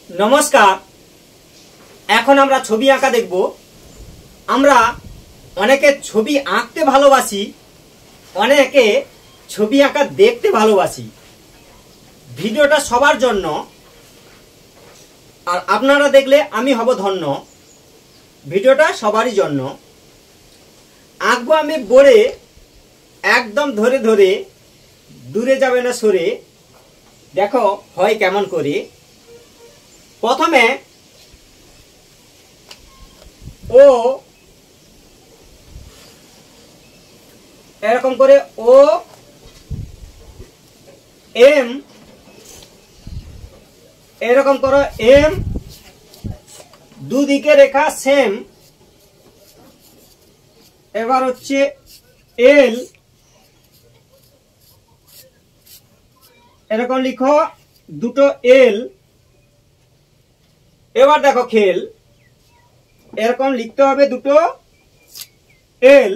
नमस्कार। এখন আমরা ছবি আঁকা দেখব। আমরা অনেকে ছবি আঁকতে ভালোবাসি, অনেকে ছবি আঁকা দেখতে ভালোবাসি। ভিডিওটা সবার জন্য, আর আপনারা দেখলে আমি হব ধন্য। ভিডিওটা সবারই জন্য। আঁকবো আমি বোর্ডে, একদম ধরে ধরে, দূরে যাবে না সরে। দেখো হয় কেমন করে। প্রথমে ও এরকম করে ও এম এরকম করো এম, দুদিকে রেখা সেম। এবার হচ্ছে এল, এরকম লিখো দুটো এল। এবার দেখো খেল, এরকম লিখতে হবে দুটো এল।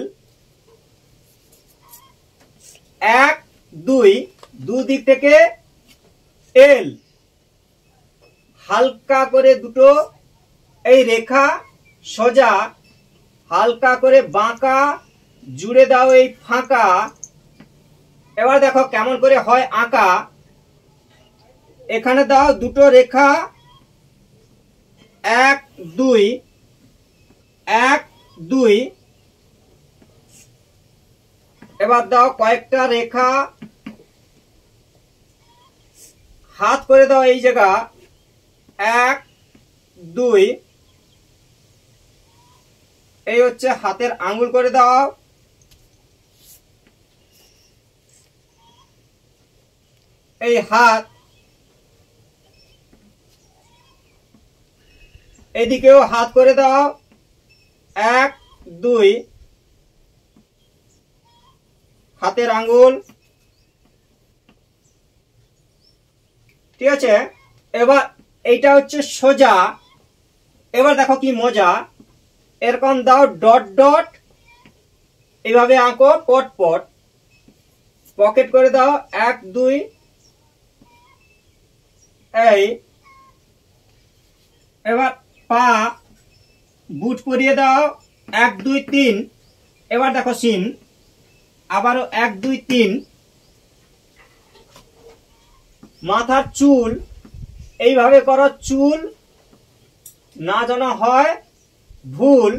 এক দুই, দুদিক থেকে এল। হালকা করে দুটো এই রেখা সোজা, হালকা করে বাঁকা, জুড়ে দাও এই ফাঁকা। এবার দেখো কেমন করে হয় আঁকা। এখানে দাও দুটো রেখা, এক দুই, এক দুই। এবার দাও কয়েকটা রেখা, হাত করে দাও এই জায়গা, এক দুই। এই হচ্ছে হাতের আঙ্গুল করে দাও। এই হাত, এদিকেও হাত করে দাও, এক দুই। হাতের আঙ্গুল, ঠিক আছে। এবার এইটা হচ্ছে সোজা। এবার দেখো কি মজা, এরকম দাও ডট ডট, এইভাবে আঁকো পট পট। পকেট করে দাও এক দুই, এই। এবার পা বুট পরিয়ে দাও, এক দুই তিন। এবার দেখো সিন, আবারও এক দুই তিন। মাথার চুল এইভাবে করো, চুল না যেন হয় ভুল।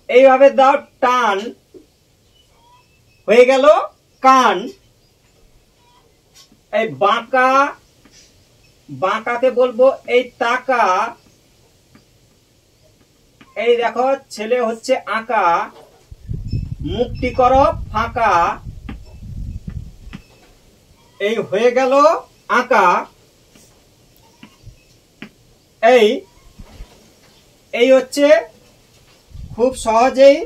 এইভাবে দাও টান, হয়ে গেল কান। এই বাঁকা, বাঁকাকে বলবো এই তাকা। এই দেখো ছেলে হচ্ছে আঁকা, মুখটি করো ফাঁকা। এই হয়ে গেল আঁকা। এই এই হচ্ছে খুব সহজেই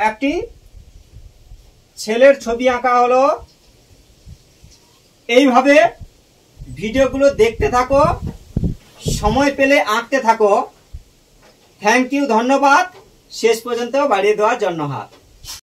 একটি ছেলের ছবি আঁকা হলো। এইভাবে ভিডিওগুলো দেখতে থাকো, সময় পেলে আঁকতে থাকো। থ্যাংক ইউ, ধন্যবাদ শেষ পর্যন্ত বাড়িয়ে দেওয়ার জন্য হাত।